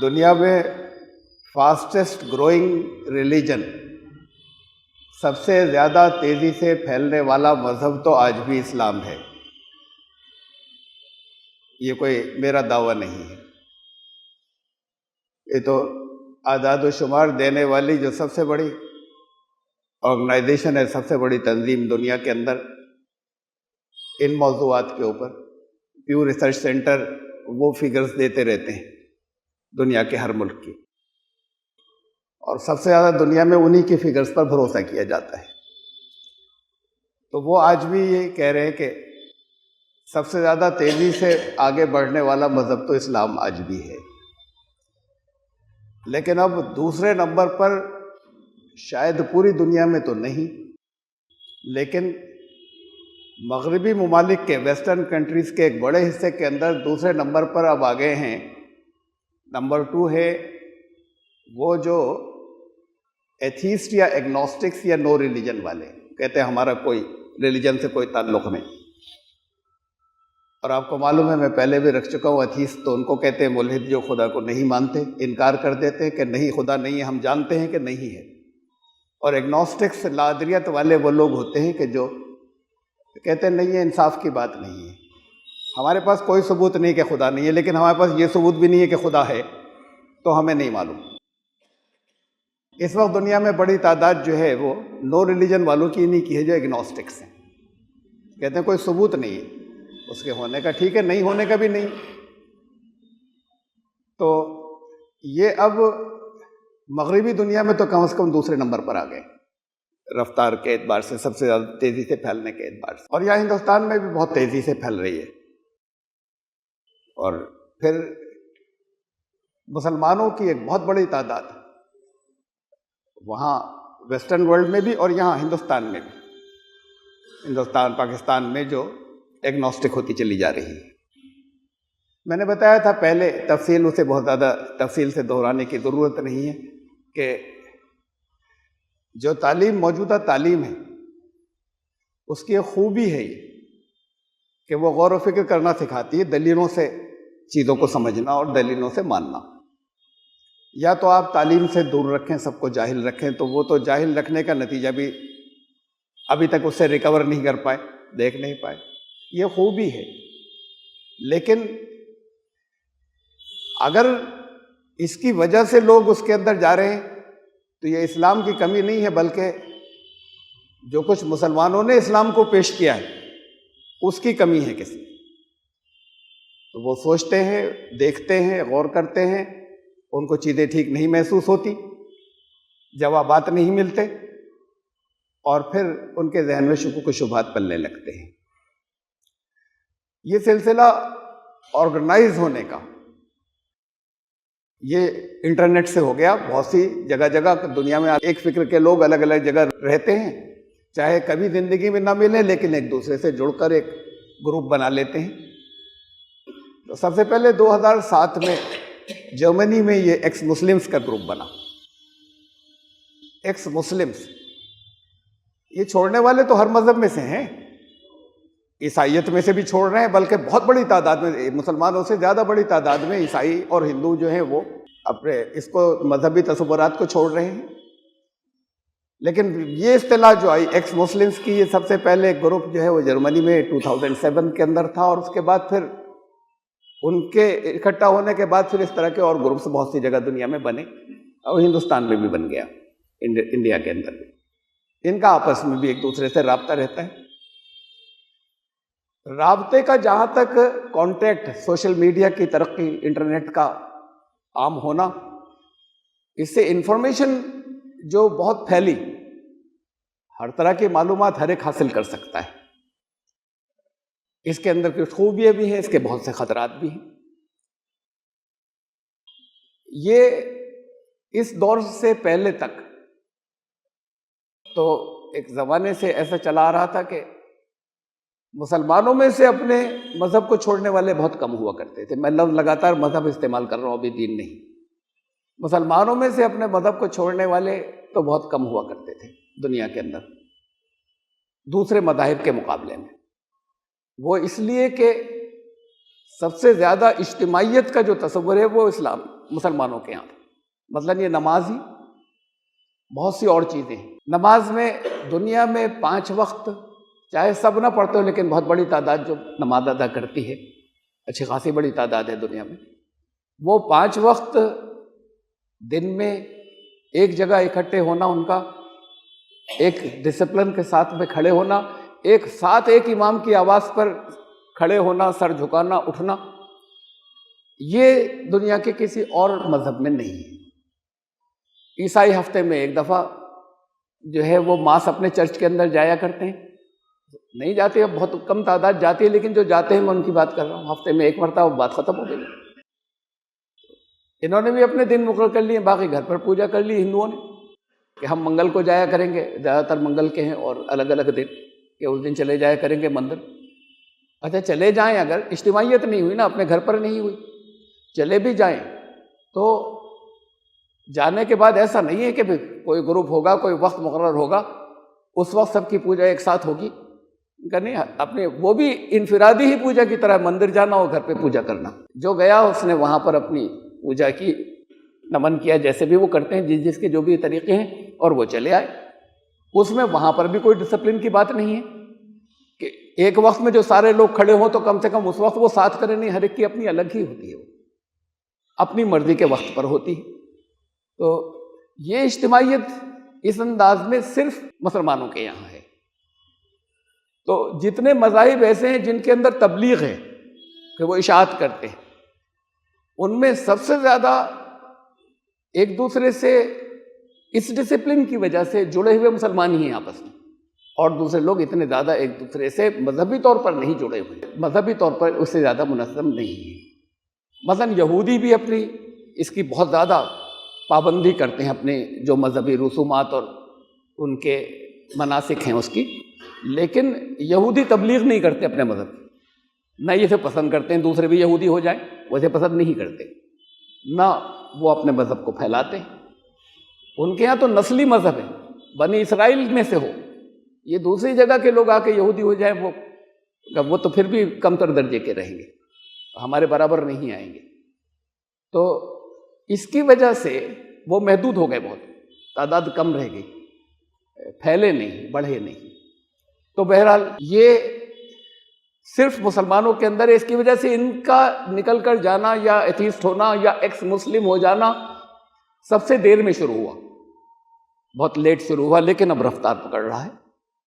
دنیا میں fastest growing religion, سب سے زیادہ تیزی سے پھیلنے والا مذہب تو آج بھی اسلام ہے۔ یہ کوئی میرا دعویٰ نہیں ہے، یہ تو اعداد و شمار دینے والی جو سب سے بڑی آرگنائزیشن ہے، سب سے بڑی تنظیم دنیا کے اندر ان موضوعات کے اوپر، پیو ریسرچ سینٹر، وہ فگرز دیتے رہتے ہیں دنیا کے ہر ملک کی، اور سب سے زیادہ دنیا میں انہی کی فگرز پر بھروسہ کیا جاتا ہے۔ تو وہ آج بھی یہ کہہ رہے ہیں کہ سب سے زیادہ تیزی سے آگے بڑھنے والا مذہب تو اسلام آج بھی ہے۔ لیکن اب دوسرے نمبر پر شاید پوری دنیا میں تو نہیں، لیکن مغربی ممالک کے، ویسٹرن کنٹریز کے ایک بڑے حصے کے اندر دوسرے نمبر پر اب آ گئے ہیں۔ نمبر 2 ہے وہ جو ایتھیسٹ یا ایگنوسٹکس یا نو ریلیجن والے، کہتے ہیں ہمارا کوئی ریلیجن سے کوئی تعلق نہیں۔ اور آپ کو معلوم ہے، میں پہلے بھی رکھ چکا ہوں، ایتھیسٹ تو ان کو کہتے ہیں ملحد، جو خدا کو نہیں مانتے، انکار کر دیتے ہیں کہ نہیں خدا نہیں ہے، ہم جانتے ہیں کہ نہیں ہے۔ اور ایگنوسٹکس، لادریت والے وہ لوگ ہوتے ہیں کہ جو کہتے ہیں نہیں ہے، انصاف کی بات نہیں ہے، ہمارے پاس کوئی ثبوت نہیں کہ خدا نہیں ہے، لیکن ہمارے پاس یہ ثبوت بھی نہیں ہے کہ خدا ہے، تو ہمیں نہیں معلوم۔ اس وقت دنیا میں بڑی تعداد جو ہے وہ نو ریلیجن والوں کی نہیں کی ہے، جو ایگنوسٹکس ہیں، کہتے ہیں کوئی ثبوت نہیں ہے اس کے ہونے کا، ٹھیک ہے، نہیں ہونے کا بھی نہیں۔ تو یہ اب مغربی دنیا میں تو کم از کم دوسرے نمبر پر آ گئے رفتار کے اعتبار سے، سب سے زیادہ تیزی سے پھیلنے کے اعتبار سے، اور یہاں ہندوستان میں بھی بہت تیزی سے پھیل رہی ہے۔ اور پھر مسلمانوں کی ایک بہت بڑی تعداد وہاں ویسٹرن ورلڈ میں بھی اور یہاں ہندوستان میں بھی، ہندوستان پاکستان میں، جو ایگنوسٹک ہوتی چلی جا رہی ہے۔ میں نے بتایا تھا پہلے، تفصیل اسے بہت زیادہ تفصیل سے دہرانے کی ضرورت نہیں ہے، کہ جو تعلیم، موجودہ تعلیم ہے، اس کی ایک خوبی ہے یہ کہ وہ غور و فکر کرنا سکھاتی ہے، دلیلوں سے چیزوں کو سمجھنا اور دلیلوں سے ماننا۔ یا تو آپ تعلیم سے دور رکھیں، سب کو جاہل رکھیں، تو وہ تو جاہل رکھنے کا نتیجہ بھی ابھی تک اس سے ریکور نہیں کر پائے، دیکھ نہیں پائے، یہ خوبی ہے۔ لیکن اگر اس کی وجہ سے لوگ اس کے اندر جا رہے ہیں تو یہ اسلام کی کمی نہیں ہے، بلکہ جو کچھ مسلمانوں نے اسلام کو پیش کیا ہے اس کی کمی ہے کسی۔ تو وہ سوچتے ہیں، دیکھتے ہیں، غور کرتے ہیں، ان کو چیزیں ٹھیک نہیں محسوس ہوتی، جوابات نہیں ملتے، اور پھر ان کے ذہن میں شکوک و شبہات پلنے لگتے ہیں۔ یہ سلسلہ آرگنائز ہونے کا یہ انٹرنیٹ سے ہو گیا، بہت سی جگہ جگہ دنیا میں ایک فکر کے لوگ الگ الگ جگہ رہتے ہیں، چاہے کبھی زندگی میں نہ ملیں، لیکن ایک دوسرے سے جڑ کر ایک گروپ بنا لیتے ہیں۔ تو سب سے پہلے 2007 میں جرمنی میں یہ ایکس مسلمز کا گروپ بنا۔ ایکس مسلمز، یہ چھوڑنے والے تو ہر مذہب میں سے ہیں، عیسائیت میں سے بھی چھوڑ رہے ہیں، بلکہ بہت بڑی تعداد میں، مسلمانوں سے زیادہ بڑی تعداد میں عیسائی اور ہندو جو ہیں وہ اپنے اس کو مذہبی تصورات کو چھوڑ رہے ہیں۔ لیکن یہ اصطلاح جو آئی ایکس مسلمز کی، یہ سب سے پہلے ایک گروپ جو ہے وہ جرمنی میں 2007 کے اندر تھا، اور اس کے بعد پھر ان کے اکٹھا ہونے کے بعد پھر اس طرح کے اور گروپس بہت سی جگہ دنیا میں بنے، اور ہندوستان میں بھی بن گیا، انڈیا کے اندر بھی۔ ان کا آپس میں بھی ایک دوسرے سے رابطہ رہتا ہے۔ رابطے کا جہاں تک کانٹیکٹ، سوشل میڈیا کی ترقی، انٹرنیٹ کا عام ہونا، اس سے انفارمیشن جو بہت پھیلی، ہر طرح کی معلومات ہر ایک حاصل کر سکتا ہے۔ اس کے اندر کچھ خوبیاں بھی ہیں، اس کے بہت سے خطرات بھی ہیں۔ یہ اس دور سے پہلے تک تو ایک زمانے سے ایسا چلا آ رہا تھا کہ مسلمانوں میں سے اپنے مذہب کو چھوڑنے والے بہت کم ہوا کرتے تھے۔ میں لفظ لگاتار مذہب استعمال کر رہا ہوں، ابھی دین نہیں۔ مسلمانوں میں سے اپنے مذہب کو چھوڑنے والے تو بہت کم ہوا کرتے تھے دنیا کے اندر، دوسرے مذاہب کے مقابلے میں۔ وہ اس لیے کہ سب سے زیادہ اجتماعیت کا جو تصور ہے وہ مسلمانوں کے یہاں، مثلاً یہ نماز ہی، بہت سی اور چیزیں ہیں۔ نماز میں دنیا میں 5 وقت، چاہے سب نہ پڑھتے ہو لیکن بہت بڑی تعداد جو نماز ادا کرتی ہے، اچھی خاصی بڑی تعداد ہے دنیا میں، وہ 5 وقت دن میں ایک جگہ اکٹھے ہونا، ان کا ایک ڈسپلن کے ساتھ میں کھڑے ہونا، ایک ساتھ ایک امام کی آواز پر کھڑے ہونا، سر جھکانا، اٹھنا، یہ دنیا کے کسی اور مذہب میں نہیں ہے۔ عیسائی ہفتے میں ایک دفعہ جو ہے وہ ماس اپنے چرچ کے اندر جایا کرتے ہیں، نہیں جاتے، بہت کم تعداد جاتی ہے، لیکن جو جاتے ہیں میں ان کی بات کر رہا ہوں، ہفتے میں ایک مرتبہ بات ختم ہو گئی۔ انہوں نے بھی اپنے دن مقرر کر لیے، باقی گھر پر پوجا کر لی ہندوؤں نے کہ ہم منگل کو جایا کریں گے، زیادہ تر منگل کے ہیں، اور الگ الگ دن کہ اس دن چلے جایا کریں گے مندر۔ اچھا چلے جائیں، اگر اجتماعیت نہیں ہوئی نا، اپنے گھر پر نہیں ہوئی، چلے بھی جائیں تو جانے کے بعد ایسا نہیں ہے کہ کوئی گروپ ہوگا، کوئی وقت مقرر ہوگا، اس وقت سب کی پوجا ایک ساتھ ہوگی، نہیں، اپنے وہ بھی انفرادی ہی پوجا کی طرح مندر جانا اور گھر پہ پوجا کرنا۔ جو گیا اس نے وہاں پر اپنی پوجا کی، نمن کیا، جیسے بھی وہ کرتے ہیں، جس کے جو بھی طریقے ہیں، اور وہ چلے آئے۔ اس میں وہاں پر بھی کوئی ڈسپلن کی بات نہیں ہے کہ ایک وقت میں جو سارے لوگ کھڑے ہوں تو کم سے کم اس وقت وہ ساتھ کریں، نہیں، ہر ایک کی اپنی الگ ہی ہوتی ہے، وہ اپنی مرضی کے وقت پر ہوتی ہے۔ تو یہ اجتماعیت اس انداز میں صرف مسلمانوں کے یہاں ہے۔ تو جتنے مذاہب ایسے ہیں جن کے اندر تبلیغ ہے کہ وہ اشاعت کرتے ہیں، ان میں سب سے زیادہ ایک دوسرے سے اس ڈسپلن کی وجہ سے جڑے ہوئے مسلمان ہی ہیں آپس میں، اور دوسرے لوگ اتنے زیادہ ایک دوسرے سے مذہبی طور پر نہیں جڑے ہوئے، مذہبی طور پر اس سے زیادہ منظم نہیں ہیں۔ مثلا یہودی بھی اپنی اس کی بہت زیادہ پابندی کرتے ہیں، اپنے جو مذہبی رسومات اور ان کے مناسک ہیں اس کی، لیکن یہودی تبلیغ نہیں کرتے اپنے مذہب کی، نہ اسے پسند کرتے ہیں دوسرے بھی یہودی ہو جائیں، وہ اسے پسند نہیں کرتے، نہ وہ اپنے مذہب کو پھیلاتے ہیں۔ ان کے ہاں تو نسلی مذہب ہے، بنی اسرائیل میں سے ہو، یہ دوسری جگہ کے لوگ آ کے یہودی ہو جائیں، وہ تو پھر بھی کم تر درجے کے رہیں گے، ہمارے برابر نہیں آئیں گے۔ تو اس کی وجہ سے وہ محدود ہو گئے، بہت تعداد کم رہ گئی، پھیلے نہیں، بڑھے نہیں۔ تو بہرحال یہ صرف مسلمانوں کے اندر ہے، اس کی وجہ سے ان کا نکل کر جانا یا ایتھیسٹ ہونا یا ایکس مسلم ہو جانا سب سے دیر میں شروع ہوا، بہت لیٹ شروع ہوا، لیکن اب رفتار پکڑ رہا ہے۔